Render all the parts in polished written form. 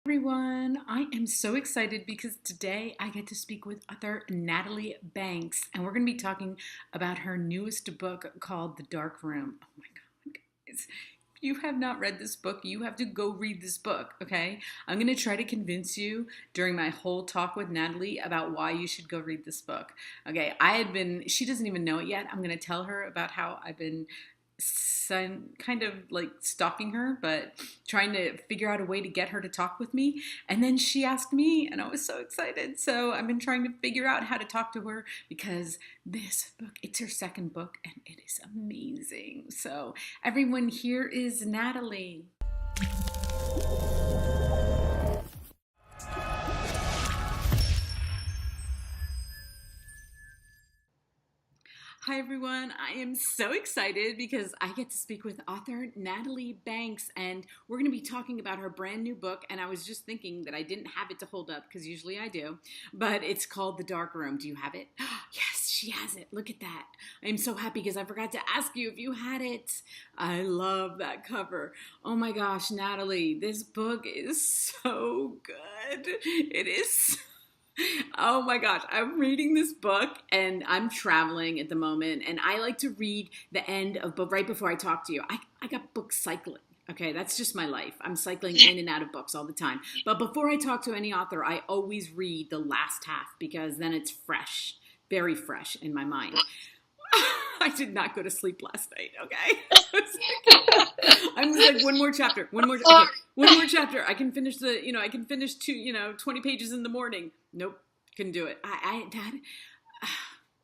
Everyone, I am so excited because today I get to speak with author Natalie Banks, and we're going to be talking about her newest book called The Dark Room. Oh my God, guys. If you have not read this book, you have to go read this book, okay? I'm going to try to convince you during my whole talk with Natalie about why you should go read this book. Okay, she doesn't even know it yet. I'm going to tell her about how I've been kind of like stalking her, but trying to figure out a way to get her to talk with me. And then she asked me, and I was so excited. So I've been trying to figure out how to talk to her because this book, it's her second book, and it is amazing. So everyone, here is Natalie. Hi, everyone. I am so excited because I get to speak with author Natalie Banks, and we're going to be talking about her brand new book. And I was just thinking that I didn't have it to hold up because usually I do, but it's called The Dark Room. Do you have it? Yes, she has it. Look at that. I'm so happy because I forgot to ask you if you had it. I love that cover. Oh my gosh, Natalie, this book is so good. It is. Oh my gosh, I'm reading this book and I'm traveling at the moment, and I like to read the end of book right before I talk to you. I got book cycling. Okay, that's just my life. I'm cycling in and out of books all the time. But before I talk to any author, I always read the last half because then it's fresh, very fresh in my mind. I did not go to sleep last night, okay? I was like, one more chapter, one more chapter. I can finish I can finish 20 pages in the morning. Nope, couldn't do it.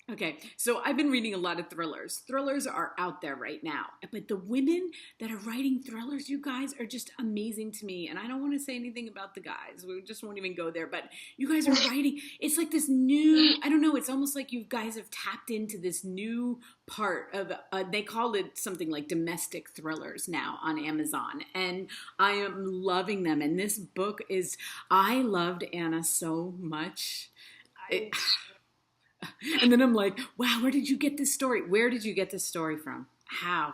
Okay, so I've been reading a lot of thrillers. Thrillers are out there right now, but the women that are writing thrillers, you guys, are just amazing to me. And I don't want to say anything about the guys. We just won't even go there. But you guys are writing. It's like this new, I don't know, it's almost like you guys have tapped into this new part of, they call it something like domestic thrillers now on Amazon. And I am loving them. And this book I loved Anna so much. And then I'm like, wow, where did you get this story? Where did you get this story from? How?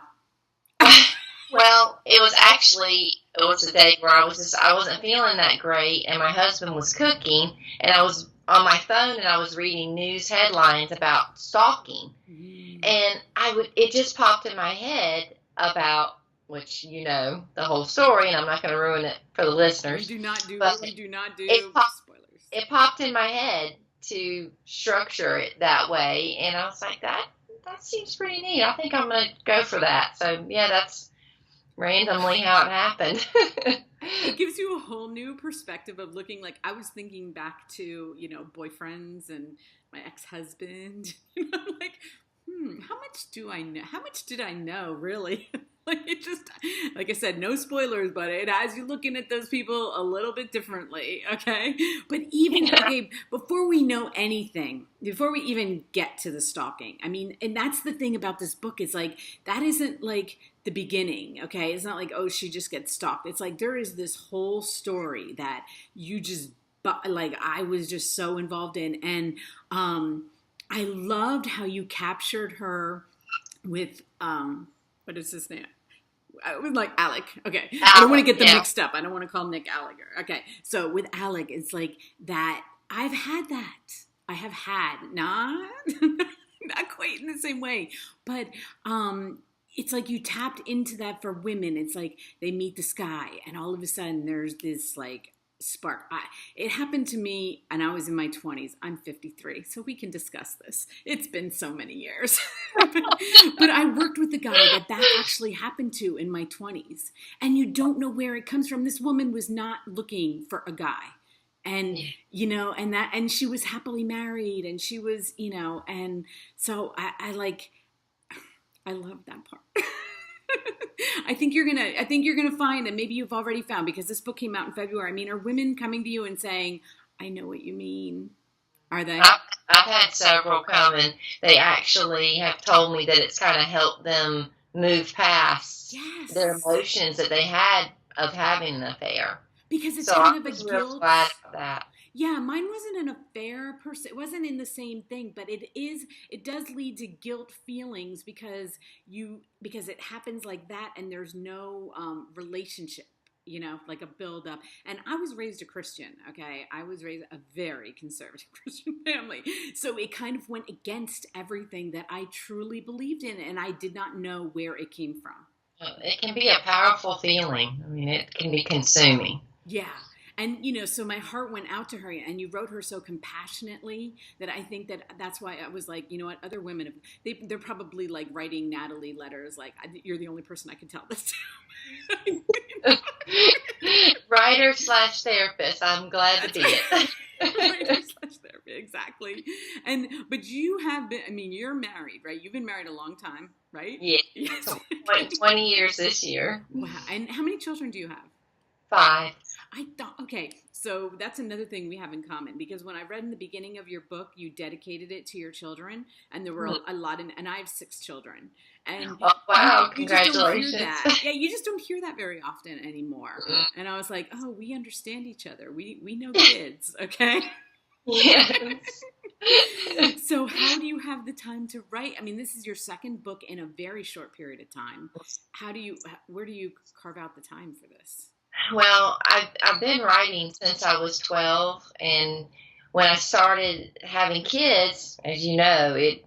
Well, it was a day where I wasn't feeling that great, and my husband was cooking, and I was on my phone and I was reading news headlines about stalking, and it just popped in my head about, which the whole story, and I'm not going to ruin it for the listeners, but We do not do it popped spoilers. it popped in my head to structure it that way, and I was like, that seems pretty neat. I think I'm gonna go for that. So yeah, that's randomly how it happened. It gives you a whole new perspective of looking. Like, I was thinking back to, boyfriends and my ex-husband. Like, how much do I know? How much did I know, really? Like, it just, like I said, no spoilers, but it has you looking at those people a little bit differently, okay? But even, okay, before we know anything, before we even get to the stalking, I mean, and that's the thing about this book is like, that isn't like the beginning, okay? It's not like, oh, she just gets stalked. It's like there is this whole story that you just, like, I was just so involved in. And I loved how you captured her with, what is his name? I was like Alec. Okay. I don't want to get them Yeah. mixed up. I don't want to call Nick Gallagher. Okay. So with Alec, it's like that. I've had that. I have had not not quite in the same way, but it's like you tapped into that for women. It's like they meet the sky, and all of a sudden there's this like spark. It happened to me, and I was in my 20s. I'm 53, so we can discuss this. It's been so many years. But I worked with a guy that actually happened to in my 20s, and you don't know where it comes from. This woman was not looking for a guy. And and she was happily married, and she was, and so I love that part. I think you're gonna find that maybe you've already found, because this book came out in February. I mean, are women coming to you and saying, I know what you mean? Are they? I've had several come, and they actually have told me that it's kind of helped them move past their Yes. emotions that they had of having an affair. Because it's So I kind of a was real guilt. glad about that. Yeah, mine wasn't an affair per se. It wasn't in the same thing, but it does lead to guilt feelings because it happens like that, and there's no relationship. like a build up. And I was raised a Christian, okay? I was raised a very conservative Christian family. So it kind of went against everything that I truly believed in, and I did not know where it came from. It can be a powerful feeling. I mean, it can be consuming. Yeah. And, so my heart went out to her, and you wrote her so compassionately that I think that's why I was like, you know what, other women, they're probably like writing Natalie letters, like, you're the only person I can tell this to. Writer/therapist. I'm glad to be it. Writer/therapist, exactly. But you have been, I mean, you're married, right? You've been married a long time, right? Yeah. Yes. 20 years this year. Wow. And how many children do you have? 5. I thought, okay, so that's another thing we have in common, because when I read in the beginning of your book, you dedicated it to your children, and there were a lot and I have 6 children. And oh, wow, you congratulations. Just don't hear that. Yeah, you just don't hear that very often anymore. Mm-hmm. And I was like, oh, we understand each other. We know kids, okay? Yes. So how do you have the time to write? I mean, this is your second book in a very short period of time. Where do you carve out the time for this? Well, I've been writing since I was 12, and when I started having kids, as you know, it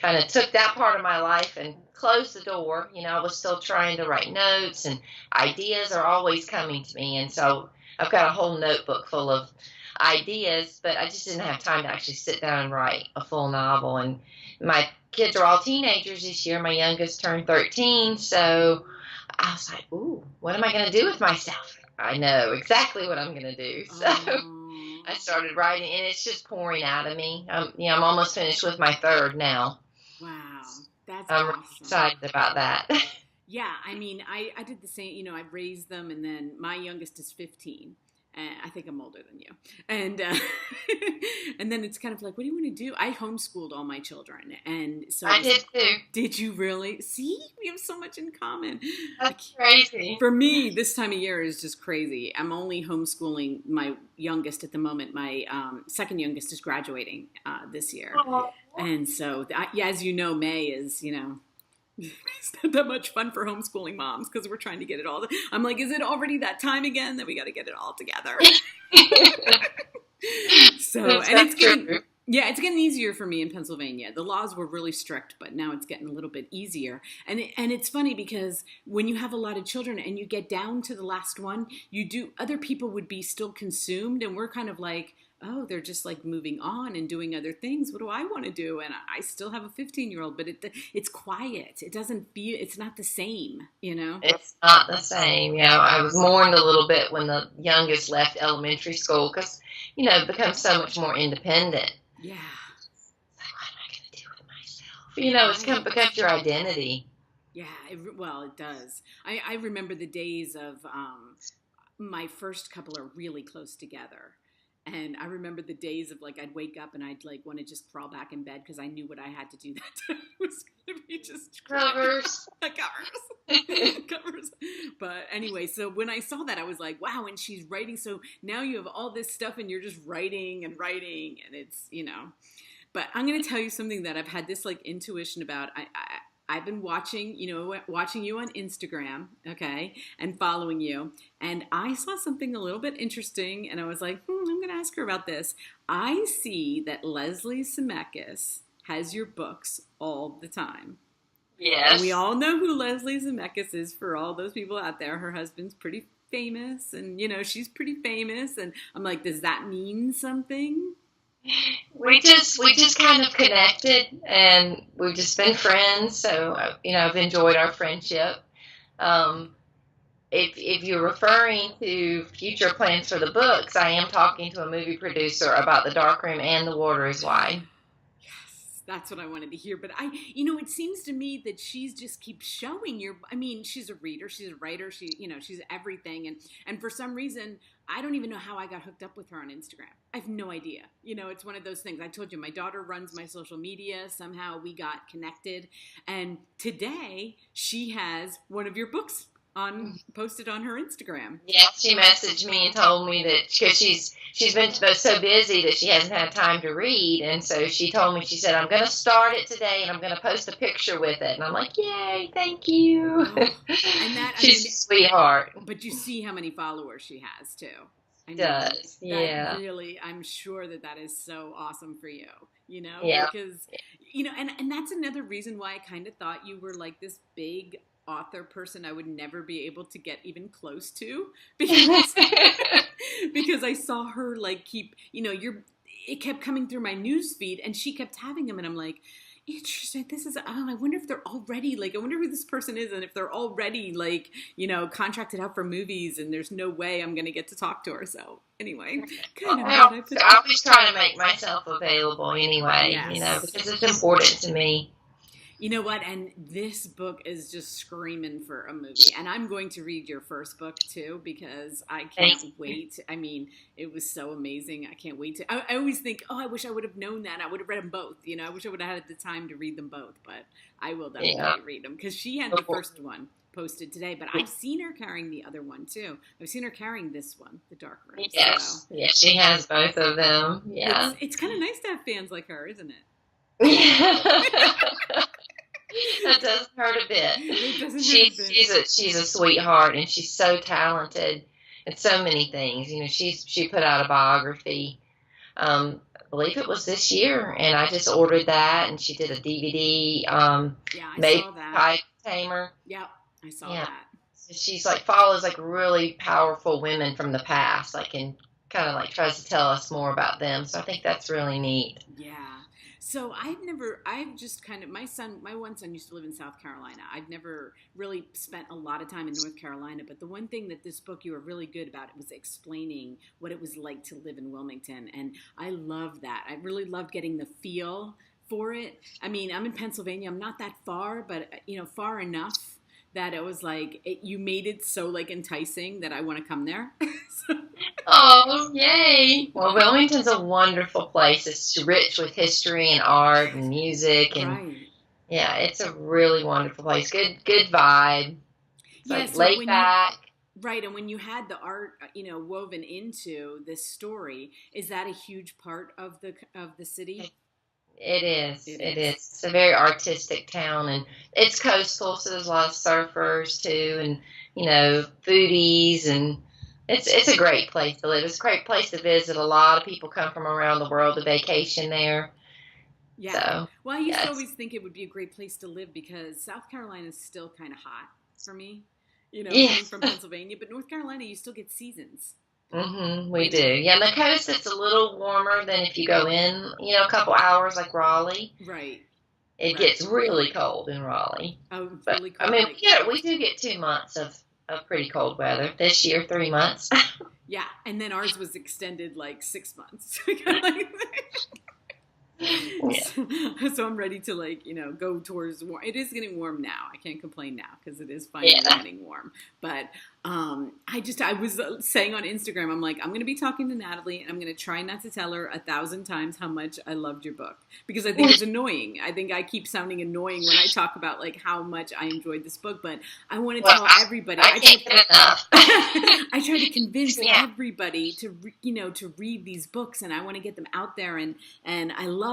kind of took that part of my life and closed the door. I was still trying to write notes, and ideas are always coming to me, and so I've got a whole notebook full of ideas, but I just didn't have time to actually sit down and write a full novel. And my kids are all teenagers this year. My youngest turned 13, so I was like, ooh, what am I going to do with myself? I know exactly what I'm going to do. So I started writing, and it's just pouring out of me. I'm almost finished with my 3rd now. Wow. That's I'm awesome. excited about that. Yeah. I mean, I did the same, I raised them, and then my youngest is 15. And I think I'm older than you. And and then it's kind of like, what do you want to do? I homeschooled all my children. And so I did too. Did you really? See, we have so much in common. That's crazy. For me, this time of year is just crazy. I'm only homeschooling my youngest at the moment. My second youngest is graduating this year. Aww. And so, as you know, May is, it's not that much fun for homeschooling moms, because we're trying to get it all. I'm like, is it already that time again that we got to get it all together? So, and it's getting easier for me in Pennsylvania. The laws were really strict, but now it's getting a little bit easier. And it's funny, because when you have a lot of children and you get down to the last one, other people would be still consumed, and we're kind of like, oh, they're just like moving on and doing other things. What do I want to do? And I still have a 15-year-old, but it's quiet. It doesn't feel, it's not the same, It's not the same. I was mourned a little bit when the youngest left elementary school, because, it becomes so much more independent. Yeah. It's like, what am I going to do with myself? It becomes your identity. Yeah, it does. I remember the days of my first couple are really close together. And I remember the days of, like, I'd wake up and I'd, like, want to just crawl back in bed because I knew what I had to do that time was going to be just covers. Covers. But anyway, so when I saw that, I was like, wow, and she's writing. So now you have all this stuff and you're just writing, and it's, But I'm going to tell you something that I've had this, like, intuition about. I've been watching you on Instagram, okay, and following you. And I saw something a little bit interesting, and I was like, I'm going to ask her about this. I see that Leslie Zemeckis has your books all the time. Yes. And we all know who Leslie Zemeckis is, for all those people out there. Her husband's pretty famous, and, she's pretty famous. And I'm like, does that mean something? We just kind of connected, and we've just been friends. So, I've enjoyed our friendship. If you're referring to future plans for the books, I am talking to a movie producer about The Darkroom and The Water is Wide. Yes, that's what I wanted to hear. But it seems to me that she's just keeps showing she's a reader, she's a writer, she's everything. And for some reason, I don't even know how I got hooked up with her on Instagram. I have no idea. It's one of those things. I told you, my daughter runs my social media. Somehow we got connected. And today she has one of your books on posted on her Instagram. Yeah, she messaged me and told me that because she's been so busy that she hasn't had time to read, and so she told me, she said, I'm going to start it today and I'm going to post a picture with it, and I'm like, yay, thank you. Oh, and that, I She's mean, a sweetheart. but you see how many followers she has too. I mean, Does, yeah. that really, I'm sure that is so awesome for you, Yeah. because, and that's another reason why I kind of thought you were like this big author person I would never be able to get even close to, because because I saw her like keep, it kept coming through my news feed and she kept having them and I'm like, interesting. This is, I wonder if they're already like, I wonder who this person is and if they're already like, contracted out for movies and there's no way I'm going to get to talk to her. So anyway, I always try to make myself available anyway, yes. Because it's important to me. You know what? And this book is just screaming for a movie. And I'm going to read your first book too because I can't wait. I mean, it was so amazing. I can't wait to. I always think, oh, I wish I would have known that. I would have read them both. I wish I would have had the time to read them both. But I will definitely read them because she had the first one posted today. But I've seen her carrying the other one too. I've seen her carrying this one, The Dark Room. Yes, so. Yes, she has both of them. Yeah, it's kind of nice to have fans like her, isn't it? Yeah. That doesn't hurt a bit. She's a sweetheart, and she's so talented at so many things. She put out a biography. I believe it was this year, and I just ordered that, and she did a DVD. I saw that. Type Tamer. Yep, I saw that. So she's follows really powerful women from the past, and kind of tries to tell us more about them. So I think that's really neat. Yeah. So I've just my one son used to live in South Carolina. I've never really spent a lot of time in North Carolina, but the one thing that this book you were really good about was explaining what it was like to live in Wilmington. And I love that. I really loved getting the feel for it. I mean, I'm in Pennsylvania. I'm not that far, but far enough that it was you made it so enticing that I want to come there. Oh, yay. Well, Wilmington's a wonderful place. It's rich with history and art and music. And right. Yeah, it's a really wonderful place. Good vibe. It's laid back. Right. And when you had the art, woven into this story, is that a huge part of the city? It is. It is. It's a very artistic town, and it's coastal, so there's a lot of surfers too, and foodies, and it's a great place to live. It's a great place to visit. A lot of people come from around the world to vacation there. Yeah. So, well, I used to always think it would be a great place to live because South Carolina is still kind of hot for me. Coming from Pennsylvania, but North Carolina, you still get seasons. We do. Yeah, on the coast it's a little warmer than if you go in, a couple hours like Raleigh. Right. It gets really cold in Raleigh. Oh, really cold. I mean, we do get 2 months of pretty cold weather. This year, 3 months. Yeah, and then ours was extended 6 months. So I'm ready to go towards warm. It is getting warm now. I can't complain now because it is finally getting warm. But I was saying on Instagram, I'm I'm going to be talking to Natalie and I'm going to try not to tell her 1,000 times how much I loved your book because I think it's annoying. I think I keep sounding annoying when I talk about how much I enjoyed this book, but I want to tell everybody. I try to convince everybody to read these books, and I want to get them out there, and I love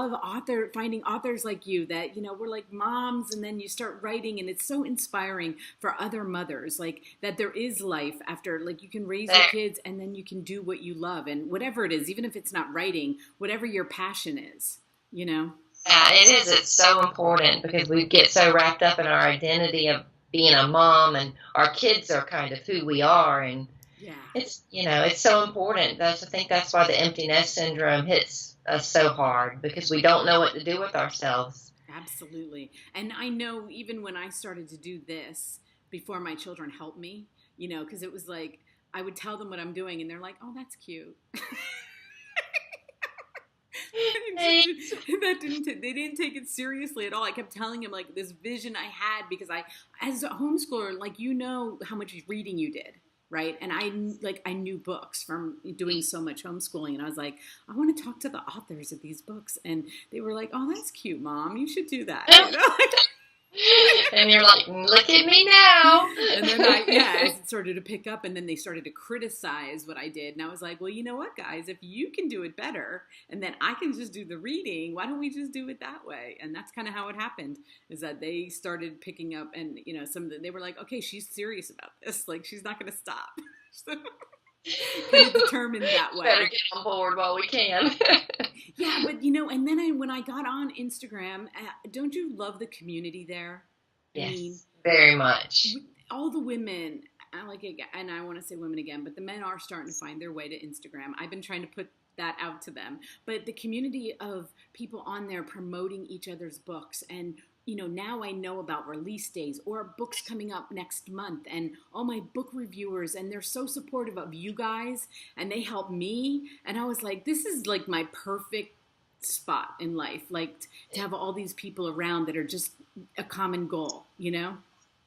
finding authors like you that we're like moms, and then you start writing, and it's so inspiring for other mothers that there is life after you can raise your kids and then you can do what you love, and whatever it is, even if it's not writing, whatever your passion is. Yeah, it is. It's so important because we get so wrapped up in our identity of being a mom, and our kids are kind of who we are, and it's it's so important. I think that's why the empty nest syndrome hits us so hard because we don't know what to do with ourselves. Absolutely. And I know even when I started to do this before my children helped me, because it was I would tell them what I'm doing and they're like, oh, that's cute. They didn't take it seriously at all. I kept telling him this vision I had because as a homeschooler, how much reading you did. Right. And I knew books from doing so much homeschooling. And I was like, I want to talk to the authors of these books. And they were like, oh, that's cute, Mom. You should do that. And you're like, look at me now. And then as it started to pick up, and then they started to criticize what I did. And I was like, well, you know what, guys, if you can do it better, and then I can just do the reading, why don't we just do it that way? And that's kind of how it happened, is that they started picking up, and, they were like, okay, she's serious about this. Like, she's not going to stop. So, kind of determined that way. Better get on board while we can. Yeah, but and then when I got on Instagram, don't you love the community there? Yes, I mean, very much. All the women, I like it, and I want to say women again, but the men are starting to find their way to Instagram. I've been trying to put that out to them, but the community of people on there promoting each other's books, and now I know about release days or books coming up next month, and all my book reviewers, and they're so supportive of you guys, and they help me. And I was like, this is like my perfect spot in life, like to have all these people around that are just a common goal,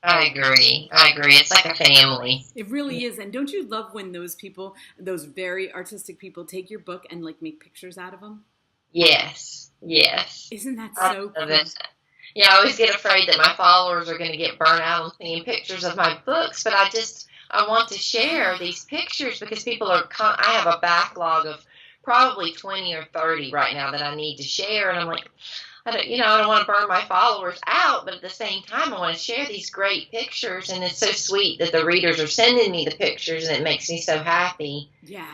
I agree. It's like a family. It really is. And don't you love when those people, those very artistic people, take your book and like make pictures out of them? Yes. Isn't that so cool? Yeah, I always get afraid that my followers are going to get burnt out on seeing pictures of my books, but I want to share these pictures because I have a backlog of probably 20 or 30 right now that I need to share, and I'm like, I don't want to burn my followers out, but at the same time, I want to share these great pictures, and it's so sweet that the readers are sending me the pictures, and it makes me so happy. Yeah.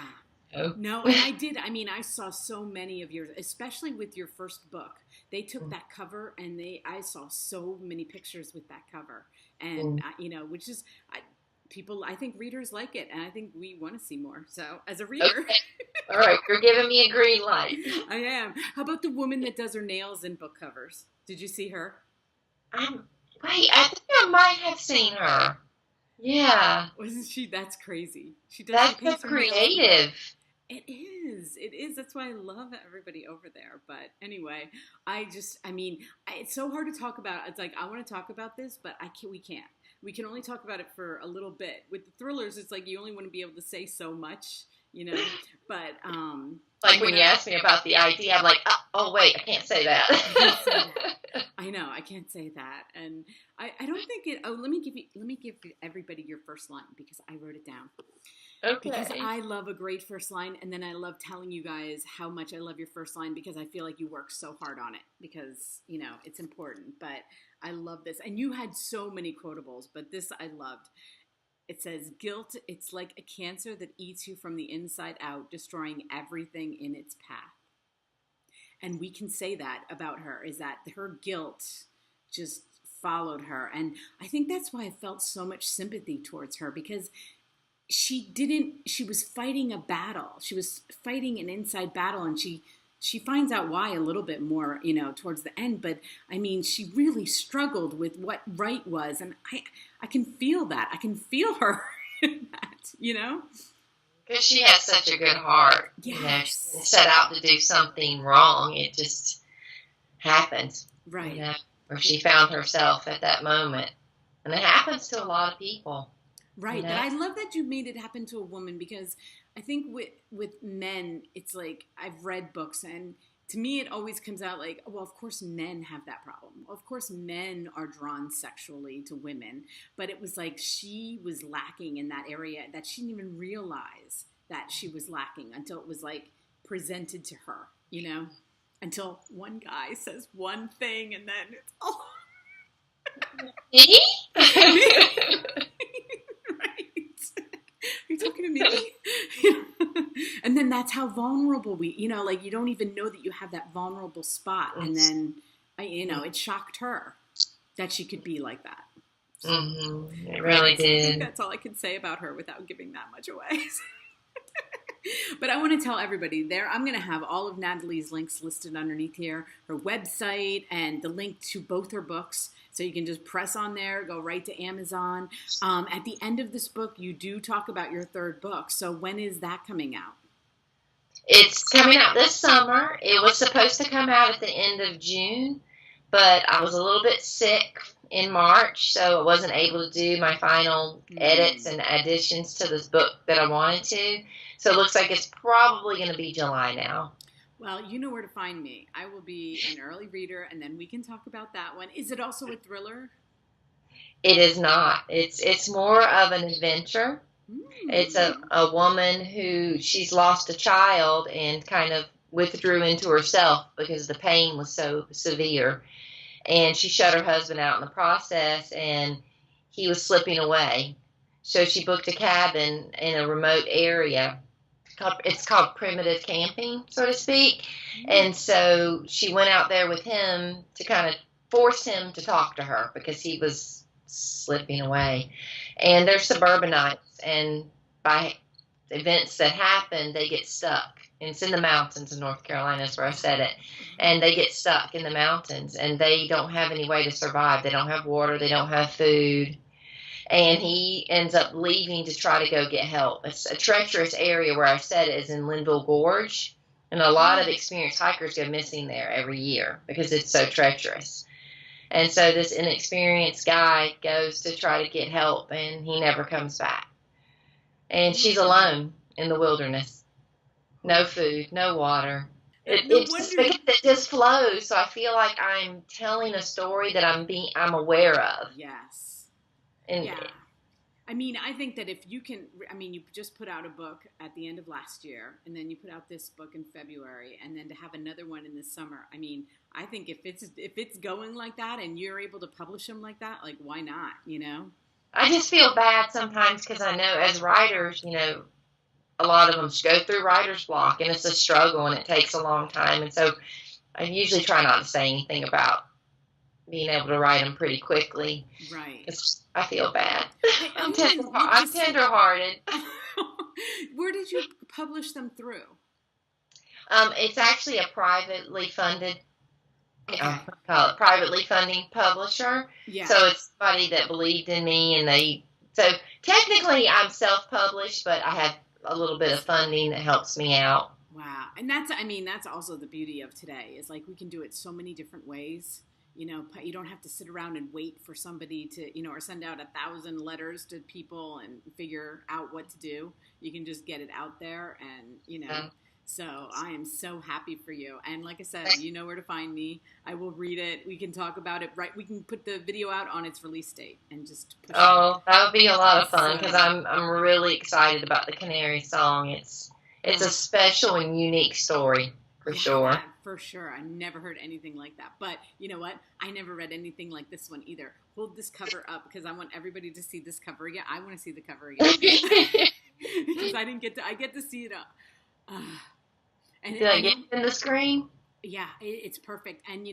Oh. No, and I did. I mean, I saw so many of yours, especially with your first book. They took that cover, and I saw so many pictures with that cover, and which is people. I think readers like it, and I think we want to see more. So, as a reader, okay. All right, you're giving me a green light. I am. How about the woman that does her nails in book covers? Did you see her? Wait, I think I might have seen her. Yeah, wasn't she? That's crazy. She does. That's so creative. It is. That's why I love everybody over there. But anyway, it's so hard to talk about. It's like, I want to talk about this, but we can't. We can only talk about it for a little bit. With the thrillers, it's like you only want to be able to say so much, but, like when you asked me about the idea, I'm like, oh wait, I can't say that. I know, I can't say that. And I don't think it, let me give everybody your first line, because I wrote it down. Okay. Because I love a great first line, and then I love telling you guys how much I love your first line, because I feel like you work so hard on it, because, it's important. But I love this. And you had so many quotables, but this I loved. It says, guilt, it's like a cancer that eats you from the inside out, destroying everything in its path. And we can say that about her, is that her guilt just followed her. And I think that's why I felt so much sympathy towards her, because she was fighting a battle. She was fighting an inside battle, and she finds out why a little bit more, towards the end. But I mean, she really struggled with what right was. And I can feel that. I can feel her in that, Because she has such a good heart. Yes. She set out to do something wrong. It just happened. Right. Where she found herself at that moment. And it happens to a lot of people. Right. But I love that you made it happen to a woman, because I think with men, it's like, I've read books, and to me it always comes out like, well, of course men have that problem. Of course men are drawn sexually to women. But it was like she was lacking in that area, that she didn't even realize that she was lacking until it was like presented to her, until one guy says one thing, and then it's all. Are you talking to me? And then that's how vulnerable we, like, you don't even know that you have that vulnerable spot. And then, it shocked her that she could be like that. So, It really did. I think that's all I can say about her without giving that much away. But I want to tell everybody there, I'm going to have all of Natalie's links listed underneath here, her website, and the link to both her books. So you can just press on there, go right to Amazon. At the end of this book, you do talk about your third book. So when is that coming out? It's coming out this summer. It was supposed to come out at the end of June, but I was a little bit sick in March, so I wasn't able to do my final edits and additions to this book that I wanted to. So it looks like it's probably going to be July now. Well, you know where to find me. I will be an early reader, and then we can talk about that one. Is it also a thriller? It is not. It's more of an adventure. It's a, Hmm. a woman who she's lost a child and kind of withdrew into herself because the pain was so severe. And she shut her husband out in the process, and he was slipping away. So she booked a cabin in a remote area. It's called primitive camping, so to speak. And so she went out there with him to kind of force him to talk to her because he was slipping away. And they're suburbanites, and by events that happen, they get stuck. And it's in the mountains in North Carolina, is where I said it. And they get stuck in the mountains, and they don't have any way to survive. They don't have water, they don't have food. And he ends up leaving to try to go get help. It's a treacherous area where I said it is in Linville Gorge, and a lot of experienced hikers go missing there every year because it's so treacherous. And so this inexperienced guy goes to try to get help, and he never comes back. And she's alone in the wilderness. No food, no water. No It's just wonder. because it just flows. So I feel like I'm telling a story that I'm aware of. Yes. And Yeah. I mean, I think that if you can, I mean, you just put out a book at the end of last year, and then you put out this book in February, and then to have another one in the summer. I mean, I think if it's going like that, and you're able to publish them like that, like why not? You know? I just feel bad sometimes because I know as writers, a lot of them go through writer's block, and it's a struggle, and it takes a long time. And so I usually try not to say anything about being able to write them pretty quickly Right. because I feel bad. Hey, I'm tender-hearted. Where did you publish them through? It's actually a privately funded, Okay. call it privately funding publisher. Yeah. So it's somebody that believed in me, and so technically I'm self-published, but I have a little bit of funding that helps me out. Wow. And that's also the beauty of today is like we can do it so many different ways. You don't have to sit around and wait for somebody to, or send out 1,000 letters to people and figure out what to do. You can just get it out there and. So I am so happy for you. And like I said, you know where to find me. I will read it. We can talk about it. Right. We can put the video out on its release date and just push it. Oh, that would be a lot of fun because I'm really excited about the Canary song. It's a special and unique story for sure. For sure. I never heard anything like that. But you know what? I never read anything like this one either. Hold this cover up because I want everybody to see this cover again. I want to see the cover again because I get to see it. And did I get it in the screen? Yeah, it's perfect. And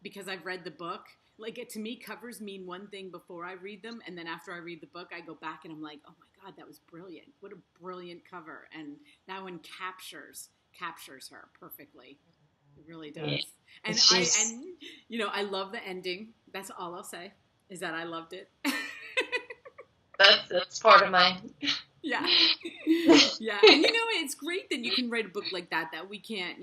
because I've read the book, like to me, covers mean one thing before I read them, and then after I read the book, I go back and I'm like, oh my God, that was brilliant! What a brilliant cover! And that one captures her perfectly. It really does. Yeah. And I love the ending. That's all I'll say is that I loved it. That's part of my. Yeah. Yeah. And it's great that you can write a book like that we can't,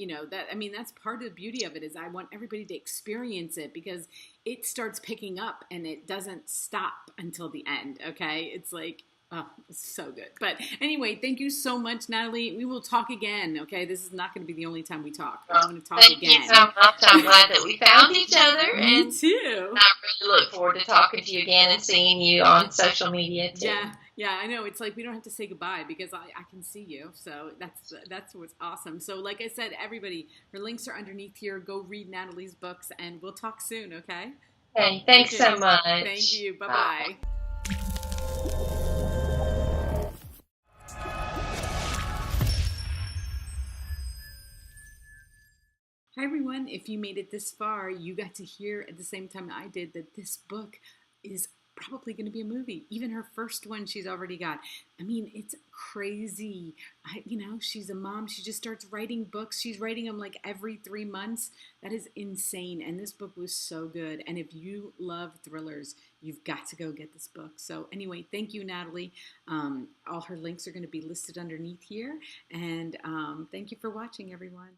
that's part of the beauty of it is I want everybody to experience it because it starts picking up and it doesn't stop until the end. Okay. It's like, oh, it's so good. But anyway, thank you so much, Natalie. We will talk again. Okay. This is not going to be the only time we talk. I'm going to talk again. Thank you so much. I'm glad that we found each other. Me too. I really look forward to talking to you again and seeing you on social media too. Yeah, I know. It's like we don't have to say goodbye because I can see you. So that's what's awesome. So like I said, everybody, her links are underneath here. Go read Natalie's books and we'll talk soon, okay? Hey, thanks so much. Thank you. Bye-bye. Hi, everyone. If you made it this far, you got to hear at the same time I did that this book is probably going to be a movie. Even her first one she's already got. I mean, it's crazy. She's a mom. She just starts writing books. She's writing them like every 3 months. That is insane. And this book was so good. And if you love thrillers, you've got to go get this book. So anyway, thank you, Natalie. All her links are going to be listed underneath here. And thank you for watching, everyone.